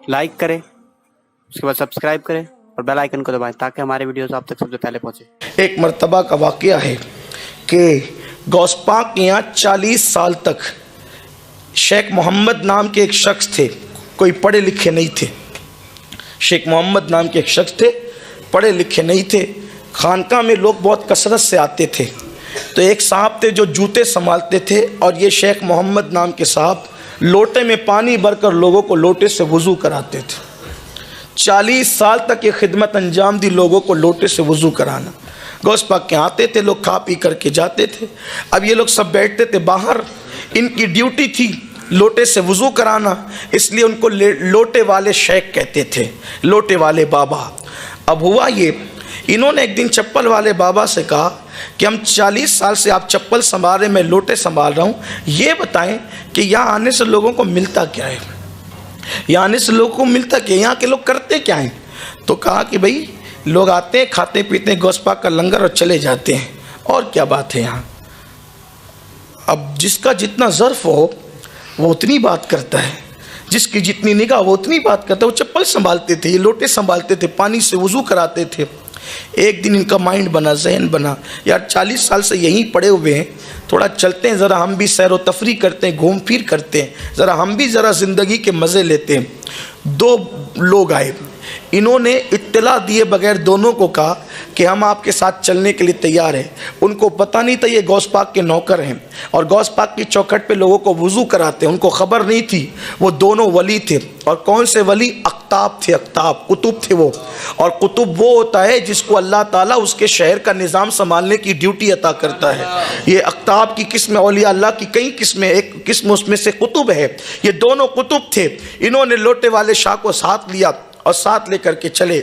Like करें, उसके बाद सब्सक्राइब करें और बेल आइकन को दबाएं ताकि हमारे वीडियोस आप तक सबसे पहले पहुंचे। एक मर्तबा का वाक़या है कि गौस पाक के यहाँ 40 साल तक शेख मोहम्मद नाम के एक शख्स थे, कोई पढ़े लिखे नहीं थे। शेख मोहम्मद नाम के एक शख्स थे, पढ़े लिखे नहीं थे। खानका में लोग बहुत कसरत से आते थे, तो एक साहब थे जो जूते संभालते थे, और ये शेख मोहम्मद नाम के साहब लोटे में पानी भरकर लोगों को लोटे से वज़ू कराते थे। 40 साल तक ये खिदमत अंजाम दी, लोगों को लोटे से वज़ू कराना। गौस पाक के आते थे लोग, खा पी करके जाते थे। अब ये लोग सब बैठते थे बाहर, इनकी ड्यूटी थी लोटे से वज़ू कराना, इसलिए उनको लोटे वाले शेख कहते थे, लोटे वाले बाबा। अब हुआ ये, इन्होंने एक दिन चप्पल वाले बाबा से कहा कि हम 40 साल से आप चप्पल संभाल रहे, मैं लोटे संभाल रहा हूँ, ये बताएं कि यहाँ आने से लोगों को मिलता क्या है, यहाँ आने से लोगों को मिलता क्या, यहाँ के लोग करते क्या हैं। तो कहा कि भाई लोग आते हैं, खाते पीते हैं गौस पाक का लंगर और चले जाते हैं, और क्या बात है यहाँ। अब जिसका जितना ज़र्फ हो वो उतनी बात करता है, जिसकी जितनी निगाह वो उतनी बात करता है। वो चप्पल संभालते थे, ये लोटे संभालते थे, पानी से वज़ू कराते थे। एक दिन इनका माइंड बना, जहन बना, यार 40 साल से यहीं पड़े हुए हैं, थोड़ा चलते हैं, ज़रा हम भी सैर व तफरी करते हैं, घूम फिर करते हैं, ज़रा हम भी ज़रा ज़िंदगी के मज़े लेते हैं। 2 लोग आए, इन्होंने इत्तला दिए बगैर दोनों को कहा कि हम आपके साथ चलने के लिए तैयार हैं। उनको पता नहीं था ये गौस पाक के नौकर हैं और गौस पाक की चौखट पे लोगों को वज़ू कराते हैं, उनको ख़बर नहीं थी। वो दोनों वली थे, और कौन से वली? अख्ताब थे, अख्ताब कुतुब थे वो। और कुतुब वो होता है जिसको अल्लाह ताला उसके शहर का निज़ाम संभालने की ड्यूटी अता करता है। ये अख्ताब की किस्म, औलिया अल्लाह की कई किस्में, एक किस्म उसमें से कुतुब है। ये दोनों कुतुब थे। इन्होंने लोटे वाले शाह को साथ लिया और साथ लेकर के चले।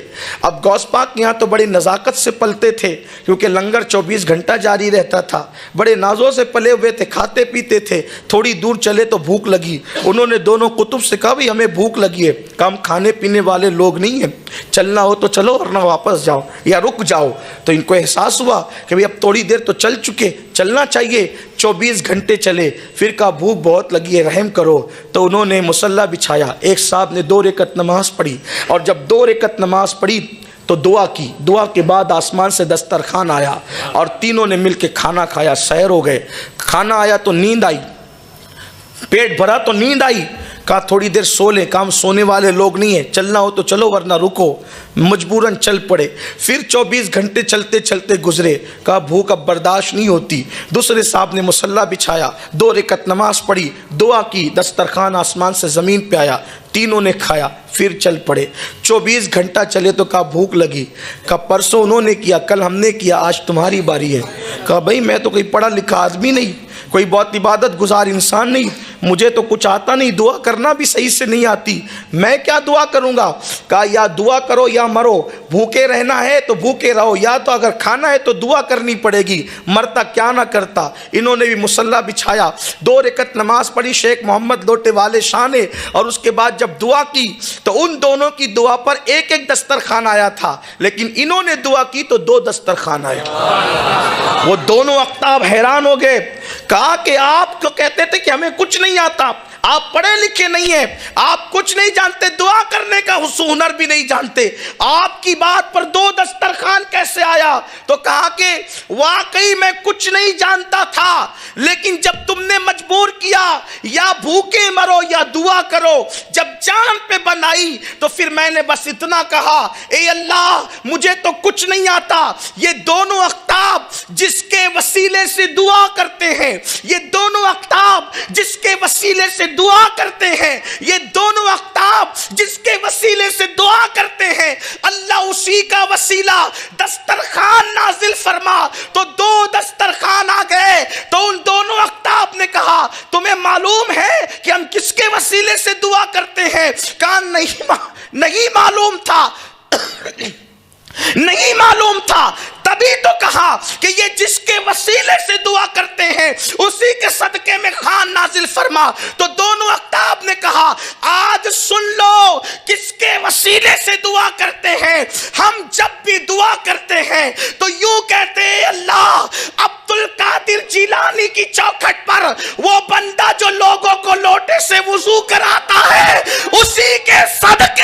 अब गौस पाक यहाँ तो बड़ी नज़ाकत से पलते थे, क्योंकि लंगर 24 घंटा जारी रहता था। बड़े नाजों से पले हुए थे, खाते पीते थे। थोड़ी दूर चले तो भूख लगी। उन्होंने दोनों कुतुब से कहा भाई हमें भूख लगी है। हम खाने पीने वाले लोग नहीं हैं, चलना हो तो चलो वरना वापस जाओ या रुक जाओ। तो इनको एहसास हुआ कि भाई अब थोड़ी देर तो चल चुके, चलना चाहिए। 24 घंटे चले, फिर कहा भूख बहुत लगी है, रहम करो। तो उन्होंने मुसल्ला बिछाया, एक साहब ने 2 रकअत नमाज पढ़ी, और जब 2 रकअत नमाज पढ़ी तो दुआ की। दुआ के बाद आसमान से दस्तरखान आया और तीनों ने मिलकर खाना खाया, सैर हो गए। खाना आया तो नींद आई, पेट भरा तो नींद आई। कहा थोड़ी देर सो लें, काम सोने वाले लोग नहीं है, चलना हो तो चलो वरना रुको। मजबूरन चल पड़े। फिर 24 घंटे चलते चलते गुजरे। कहा भूख अब बर्दाश्त नहीं होती। दूसरे साहब ने मुसल्ला बिछाया, 2 रकअत नमाज पढ़ी, दुआ की, दस्तरखान आसमान से ज़मीन पे आया, तीनों ने खाया, फिर चल पड़े। 24 घंटा चले तो कहा भूख लगी। कहा परसों उन्होंने किया, कल हमने किया, आज तुम्हारी बारी है। कहा भाई मैं तो कोई पढ़ा लिखा आदमी नहीं, कोई बहुत इबादत गुजार इंसान नहीं, मुझे तो कुछ आता नहीं, दुआ करना भी सही से नहीं आती, मैं क्या दुआ करूँगा। कहा या दुआ करो या मरो, भूखे रहना है तो भूखे रहो, या तो अगर खाना है तो दुआ करनी पड़ेगी, मरता क्या ना करता। इन्होंने भी मुसल्ला बिछाया, 2 रकअत नमाज पढ़ी शेख मोहम्मद लोटे वाले शाह ने, और उसके बाद जब दुआ की तो उन दोनों की दुआ पर एक एक दस्तरखान आया था, लेकिन इन्होंने दुआ की तो 2 दस्तरखान आए। वो दोनों अख्ताब हैरान हो गए। कहा कि आप तो कहते थे कि हमें कुछ नहीं आता, आप पढ़े लिखे नहीं हैं, आप कुछ नहीं जानते, दुआ करने का हुनर भी नहीं जानते, आपकी बात पर 2 दस्तरखान कैसे आया। तो कहा कि वाकई मैं कुछ नहीं जानता था, लेकिन जब तुमने मजबूर किया या भूखे मरो या दुआ करो, जब जान पे बनाई तो फिर मैंने बस इतना कहा, ए अल्लाह मुझे तो कुछ नहीं आता। ये दोनों अख्ताब जिसके वसीले से दुआ करते हैं, ये दोनों अख्ताब जिसके वसीले से दुआ करते हैं, ये दोनों अख्ताब जिसके वसीले से दुआ करते हैं, अल्लाह उसी का वसीला दस्तरखान नाजिल फरमा। तो 2 दस्तरखान आ गए। तो उन दोनों अख्ताब ने कहा तुम्हें मालूम है कि हम किसके वसीले से दुआ करते हैं? कहा नहीं मालूम था नहीं मालूम था। तभी तो कहा कि ये जिसके वसीले से दुआ करते हैं उसी के सदके में खान नाजिल फरमा। तो दोनों अख्ताब ने कहा आज सुन लो किसके वसीले से दुआ करते हैं। हम जब भी दुआ करते हैं तो यूं कहते हैं अल्लाह अब्दुल कादिर जिलानी की चौखट पर वो बंदा जो लोगों को लोटे से वुजू कराता है उसी के सदके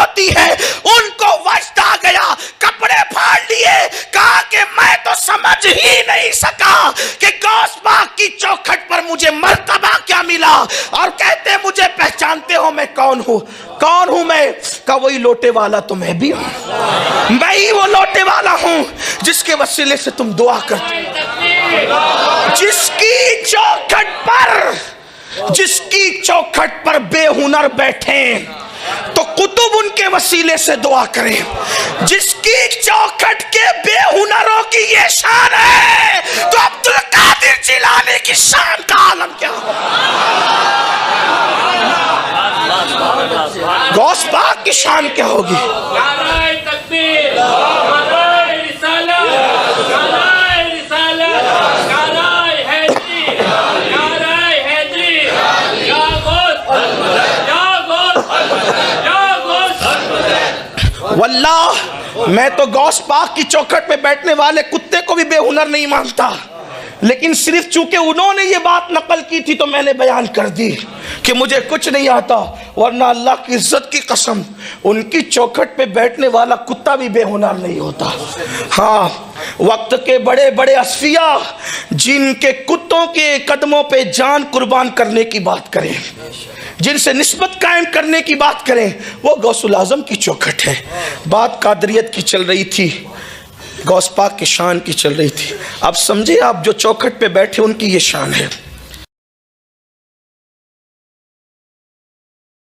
होती है, उनको वजद आ गया, कपड़े फाड़ लिए, कहा कि मैं तो समझ ही नहीं सका कि गौस पाक की चौखट पर मुझे मर्तबा क्या मिला। और कहते मुझे पहचानते हो मैं कौन हूं? कौन हूं मैं? का वही लोटे वाला तो मैं भी हूं, मैं ही वो लोटे वाला हूं जिसके वसीले से तुम दुआ करते, जिसकी चौखट पर बेहुनर बैठे तो कुतुब उनके वसीले से दुआ करें। जिसकी चौखट के बेहुनरों की ये शान है तो अब्दुल कादिर जिलानी की शान का आलम क्या होगा? गौस पाक की शान क्या होगी? नाराए तकबीर, नाराए रिसालत, नाराए रिसालत, नाराए हैदरी, नाराए हैदरी, या गौस, या गौस, या गौस। वल्लाह मैं तो गौस पाक की चौखट पे बैठने वाले कुत्ते को भी बेहुनर नहीं मानता, लेकिन सिर्फ चूंकि उन्होंने ये बात नकल की थी तो मैंने बयान कर दी कि मुझे कुछ नहीं आता, वरना अल्लाह की इज्जत की कसम उनकी चौखट पे बैठने वाला कुत्ता भी बेहुनर नहीं होता। हाँ, वक्त के बड़े बड़े असफिया जिनके कुत्तों के कदमों पे जान कुर्बान करने की बात करें, जिनसे निस्बत कायम करने की बात करें, वो गौसुल आजम की चौखट है। बात कादरियत की चल रही थी, गौस पाक की शान की चल रही थी। अब समझे आप, जो चौखट पे बैठे उनकी ये शान है।